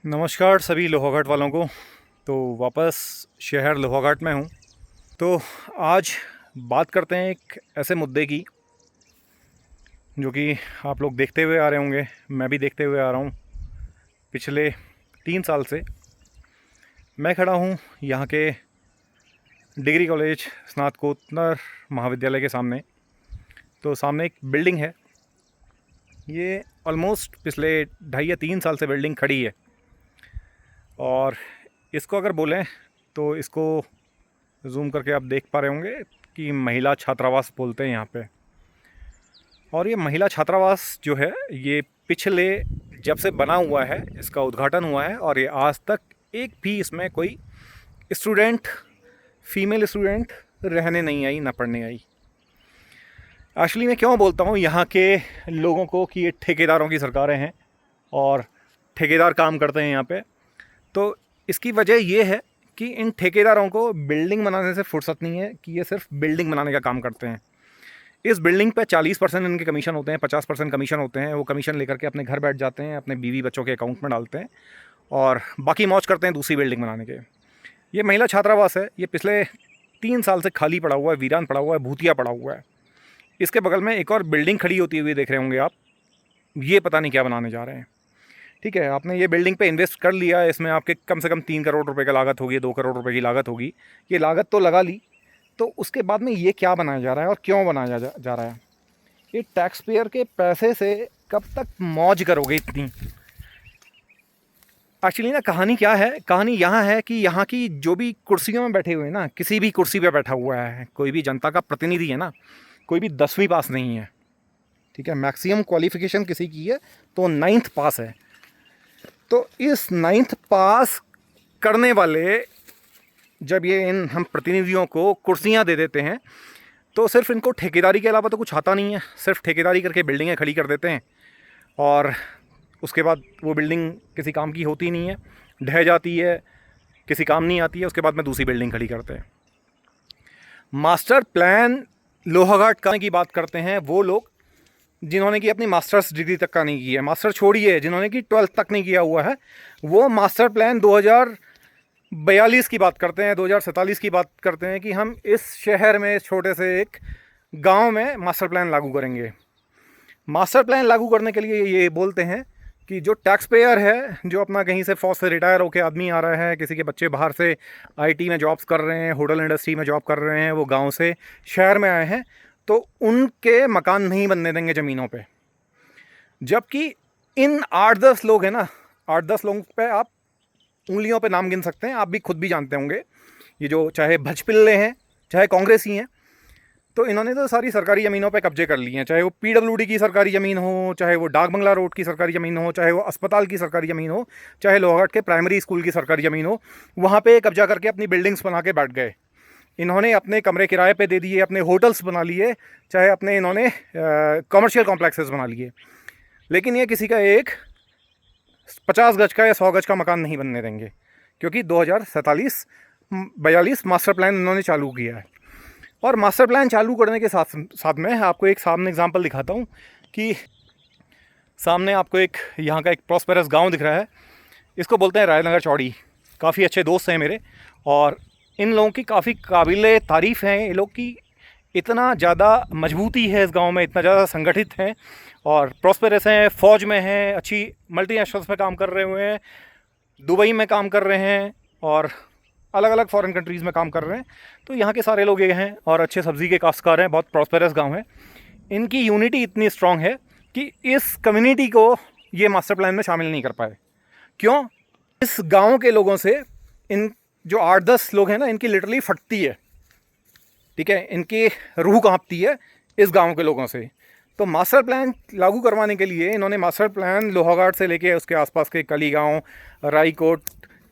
नमस्कार सभी लोहाघाट वालों को। तो वापस शहर लोहाघाट में हूँ। तो आज बात करते हैं एक ऐसे मुद्दे की जो कि आप लोग देखते हुए आ रहे होंगे, मैं भी देखते हुए आ रहा हूँ पिछले 3 साल से। मैं खड़ा हूँ यहाँ के डिग्री कॉलेज स्नातकोत्तर महाविद्यालय के सामने। तो सामने एक बिल्डिंग है, ये ऑलमोस्ट पिछले 2.5 या 3 साल से बिल्डिंग खड़ी है। और इसको अगर बोलें तो इसको जूम करके आप देख पा रहे होंगे कि महिला छात्रावास बोलते हैं यहाँ पे। और ये महिला छात्रावास जो है ये पिछले जब से बना हुआ है, इसका उद्घाटन हुआ है और ये आज तक एक भी इसमें कोई स्टूडेंट, फीमेल स्टूडेंट रहने नहीं आई, ना पढ़ने आई। एक्चुअली मैं क्यों बोलता हूँ यहाँ के लोगों को कि ये ठेकेदारों की सरकारें हैं और ठेकेदार काम करते हैं यहाँ पे। तो इसकी वजह ये है कि इन ठेकेदारों को बिल्डिंग बनाने से फुर्सत नहीं है कि ये सिर्फ बिल्डिंग बनाने का काम करते हैं। इस बिल्डिंग पे 40% इनके कमीशन होते हैं, 50% कमीशन होते हैं। वो कमीशन लेकर के अपने घर बैठ जाते हैं, अपने बीवी बच्चों के अकाउंट में डालते हैं और बाकी मौज करते हैं दूसरी बिल्डिंग बनाने के। ये महिला छात्रावास है, ये पिछले 3 साल से खाली पड़ा हुआ है, वीरान पड़ा हुआ है, भूतिया पड़ा हुआ है। इसके बगल में एक और बिल्डिंग खड़ी होती हुई देख रहे होंगे आप, ये पता नहीं क्या बनाने जा रहे हैं। ठीक है, आपने ये बिल्डिंग पे इन्वेस्ट कर लिया, इसमें आपके कम से कम 3 करोड़ रुपए का लागत होगी, 2 करोड़ रुपए की लागत होगी। ये लागत तो लगा ली, तो उसके बाद में ये क्या बनाया जा रहा है और क्यों बनाया जा रहा है? ये टैक्स पेयर के पैसे से कब तक मौज करोगे इतनी? एक्चुअली ना कहानी क्या है, कहानी यहाँ है कि यहाँ की जो भी कुर्सियों में बैठे हुए हैं ना, किसी भी कुर्सी पे बैठा हुआ है, कोई भी जनता का प्रतिनिधि है ना, कोई भी 10वीं पास नहीं है। ठीक है, मैक्सिमम क्वालिफिकेशन किसी की है तो 9th पास है। तो इस 9th पास करने वाले जब ये इन हम प्रतिनिधियों को कुर्सियां दे देते हैं तो सिर्फ इनको ठेकेदारी के अलावा तो कुछ आता नहीं है। सिर्फ ठेकेदारी करके बिल्डिंगें खड़ी कर देते हैं और उसके बाद वो बिल्डिंग किसी काम की होती नहीं है, ढह जाती है, किसी काम नहीं आती है। उसके बाद में दूसरी बिल्डिंग खड़ी करते हैं। मास्टर प्लान लोहाघाट का की बात करते हैं वो लोग जिन्होंने कि अपनी मास्टर्स डिग्री तक का नहीं की है। मास्टर छोड़िए, जिन्होंने कि 12th तक नहीं किया हुआ है, वो मास्टर प्लान 2042 की बात करते हैं, 2047 की बात करते हैं कि हम इस शहर में, इस छोटे से एक गांव में मास्टर प्लान लागू करेंगे। मास्टर प्लान लागू करने के लिए ये बोलते हैं कि जो टैक्स पेयर है, जो अपना कहीं से फौज से रिटायर होकर आदमी आ रहा है, किसी के बच्चे बाहर से आईटी में जॉब्स कर रहे हैं, होटल इंडस्ट्री में जॉब कर रहे हैं, वो गांव से शहर में आए हैं, तो उनके मकान नहीं बनने देंगे ज़मीनों पे। जबकि इन 8-10 लोग हैं ना, 8-10 लोगों पे आप उंगलियों पे नाम गिन सकते हैं, आप भी खुद भी जानते होंगे। ये जो चाहे भजपिल्ले हैं, चाहे कांग्रेसी हैं, तो इन्होंने तो सारी सरकारी ज़मीनों पे कब्जे कर लिए हैं। चाहे वो पीडब्ल्यूडी की सरकारी ज़मीन हो, चाहे वो डाक बंगला रोड की सरकारी ज़मीन हो, चाहे वो अस्पताल की सरकारी ज़मीन हो, चाहे लोहाघाट के प्राइमरी स्कूल की सरकारी ज़मीन हो, वहाँ पे कब्जा करके अपनी बिल्डिंग्स बना के बैठ गए। इन्होंने अपने कमरे किराए पे दे दिए, अपने होटल्स बना लिए, चाहे अपने इन्होंने कमर्शियल कॉम्प्लेक्सेस बना लिए। लेकिन ये किसी का एक 50 गज का या 100 गज का मकान नहीं बनने देंगे, क्योंकि 2047-42 मास्टर प्लान इन्होंने चालू किया है। और मास्टर प्लान चालू करने के साथ साथ में आपको एक सामने एग्जांपल दिखाता हूँ कि सामने आपको एक यहाँ का एक प्रॉस्पेरस गांव दिख रहा है। इसको बोलते हैं रायनगर चौड़ी। काफ़ी अच्छे दोस्त हैं मेरे और इन लोगों की काफ़ी काबिल तारीफ़ हैं। ये लोग की इतना ज़्यादा मजबूती है इस गांव में, इतना ज़्यादा संगठित हैं और प्रॉस्पेरस हैं, फ़ौज में हैं, अच्छी मल्टीनेशनल्स में काम कर रहे हुए हैं, दुबई में काम कर रहे हैं और अलग अलग फॉरेन कंट्रीज़ में काम कर रहे हैं। तो यहाँ के सारे लोग ये हैं और अच्छे सब्ज़ी के काश्तकार हैं, बहुत प्रॉस्पेरस गांव है। इनकी यूनिटी इतनी स्ट्रांग है कि इस कम्युनिटी को ये मास्टर प्लान में शामिल नहीं कर पाए। क्यों? इस गांव के लोगों से इन जो 8-10 लोग हैं ना, इनकी लिटरली फटती है। ठीक है, इनकी रूह कांपती है इस गांव के लोगों से। तो मास्टर प्लान लागू करवाने के लिए इन्होंने मास्टर प्लान लोहाघाट से लेके उसके आसपास के कली गाँव, राईकोट,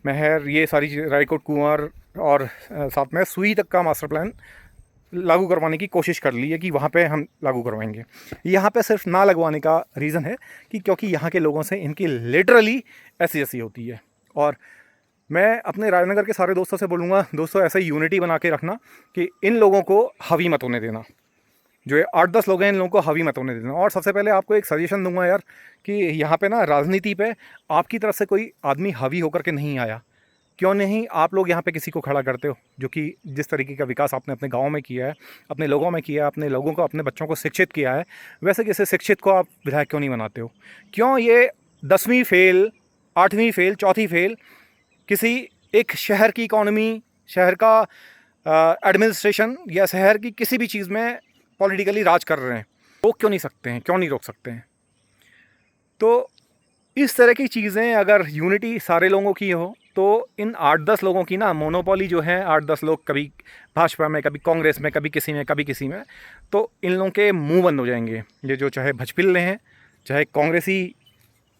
महर, ये सारी राईकोट, कुंवर और साथ में सुई तक का मास्टर प्लान लागू करवाने की कोशिश कर ली है कि वहाँ पे हम लागू करवाएंगे। यहाँ पे सिर्फ ना लगवाने का रीज़न है कि क्योंकि यहाँ के लोगों से इनकी लिटरली ऐसी होती है। और मैं अपने राजनगर के सारे दोस्तों से बोलूँगा, दोस्तों ऐसे यूनिटी बना के रखना कि इन लोगों को हावी मत होने देना। जो ये 8-10 लोग हैं, इन लोगों को हावी मत होने देना। और सबसे पहले आपको एक सजेशन दूंगा यार कि यहाँ पे ना राजनीति पे आपकी तरफ से कोई आदमी हावी होकर के नहीं आया। क्यों नहीं आप लोग यहाँ पे किसी को खड़ा करते हो जो कि जिस तरीके का विकास आपने अपने गाँव में किया है, अपने लोगों में किया है, अपने लोगों को, अपने बच्चों को शिक्षित किया है, वैसे किसी शिक्षित को आप विधायक क्यों नहीं बनाते हो? क्यों ये 10वीं फेल, 8वीं फेल, चौथी फेल किसी एक शहर की इकॉनमी, शहर का एडमिनिस्ट्रेशन या शहर की किसी भी चीज़ में पॉलिटिकली राज कर रहे हैं, रोक क्यों नहीं सकते हैं? क्यों नहीं रोक सकते हैं? तो इस तरह की चीज़ें अगर यूनिटी सारे लोगों की हो तो इन 8-10 लोगों की ना मोनोपोली जो है, 8-10 लोग कभी भाजपा में, कभी कांग्रेस में, कभी किसी में, कभी किसी में, तो इन लोगों के मुंह बंद हो जाएंगे। ये जो चाहे भजपिल्ले हैं, चाहे कांग्रेसी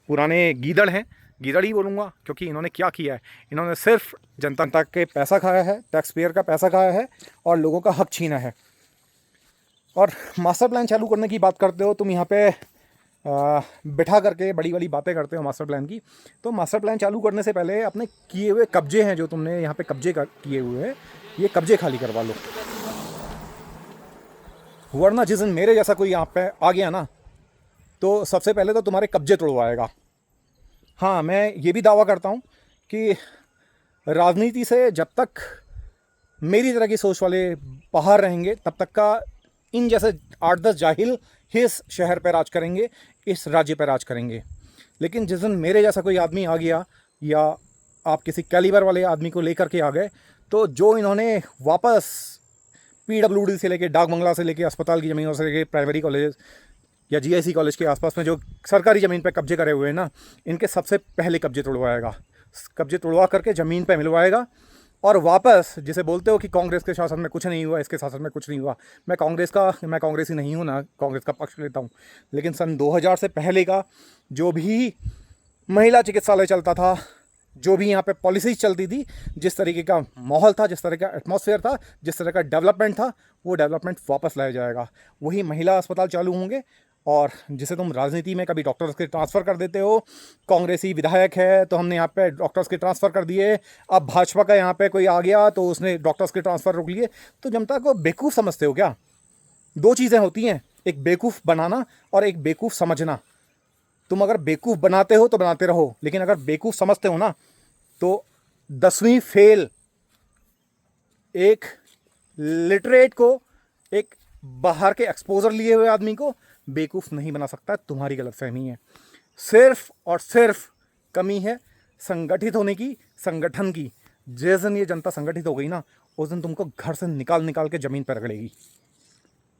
पुराने गीदड़ हैं, गीदड़ ही बोलूँगा क्योंकि इन्होंने क्या किया है, इन्होंने सिर्फ जनता के पैसा खाया है, टैक्स पेयर का पैसा खाया है और लोगों का हक छीना है। और मास्टर प्लान चालू करने की बात करते हो तुम, यहाँ पे बिठा करके बड़ी बड़ी बातें करते हो मास्टर प्लान की। तो मास्टर प्लान चालू करने से पहले अपने किए हुए कब्जे हैं, जो तुमने यहाँ पे कब्जे किए हुए हैं, ये कब्जे खाली करवा लो, वरना जिस दिन मेरे जैसा कोई यहाँ पे आ गया ना तो सबसे पहले तो तुम्हारे कब्जे तोड़वाएगा। हाँ, मैं ये भी दावा करता हूँ कि राजनीति से जब तक मेरी तरह की सोच वाले बाहर रहेंगे तब तक का इन जैसे 8-10 जाहिल इस शहर पर राज करेंगे, इस राज्य पर राज करेंगे। लेकिन जिस दिन मेरे जैसा कोई आदमी आ गया या आप किसी कैलिबर वाले आदमी को लेकर के आ गए, तो जो इन्होंने वापस PWD से लेके, डाक बंगला से लेके, अस्पताल की ज़मीनों से लेके, प्राइमरी कॉलेज या GIC कॉलेज के आसपास में जो सरकारी ज़मीन पे कब्जे करे हुए हैं ना, इनके सबसे पहले कब्जे तोड़वाएगा। कब्जे तोड़वा करके ज़मीन पे मिलवाएगा और वापस, जिसे बोलते हो कि कांग्रेस के शासन में कुछ नहीं हुआ, इसके शासन में कुछ नहीं हुआ, मैं कांग्रेसी नहीं हूँ ना, कांग्रेस का पक्ष लेता हूँ, लेकिन सन 2000 से पहले का जो भी महिला चिकित्सालय चलता था, जो भी यहाँ पे पॉलिसीज चलती थी, जिस तरीके का माहौल था, जिस तरह का एटमॉस्फेयर था, जिस तरह का डेवलपमेंट था, वो डेवलपमेंट वापस लाया जाएगा। वही महिला अस्पताल चालू होंगे। और जिसे तुम राजनीति में कभी डॉक्टर्स के ट्रांसफ़र कर देते हो, कांग्रेसी विधायक है तो हमने यहाँ पे डॉक्टर्स के ट्रांसफ़र कर दिए, अब भाजपा का यहाँ पे कोई आ गया तो उसने डॉक्टर्स के ट्रांसफ़र रोक लिए, तो जनता को बेवकूफ़ समझते हो क्या? दो चीज़ें होती हैं, एक बेवकूफ़ बनाना और एक बेवकूफ़ समझना। तुम अगर बेवकूफ़ बनाते हो तो बनाते रहो, लेकिन अगर बेवकूफ़ समझते हो ना तो 10वीं फेल एक लिटरेट को, एक बाहर के एक्सपोजर लिए हुए आदमी को बेवकूफ़ नहीं बना सकता। तुम्हारी गलतफहमी है, सिर्फ और सिर्फ कमी है संगठित होने की, संगठन की। जिस दिन ये जनता संगठित हो गई ना, उस दिन तुमको घर से निकाल निकाल के ज़मीन पर रगड़ेगी।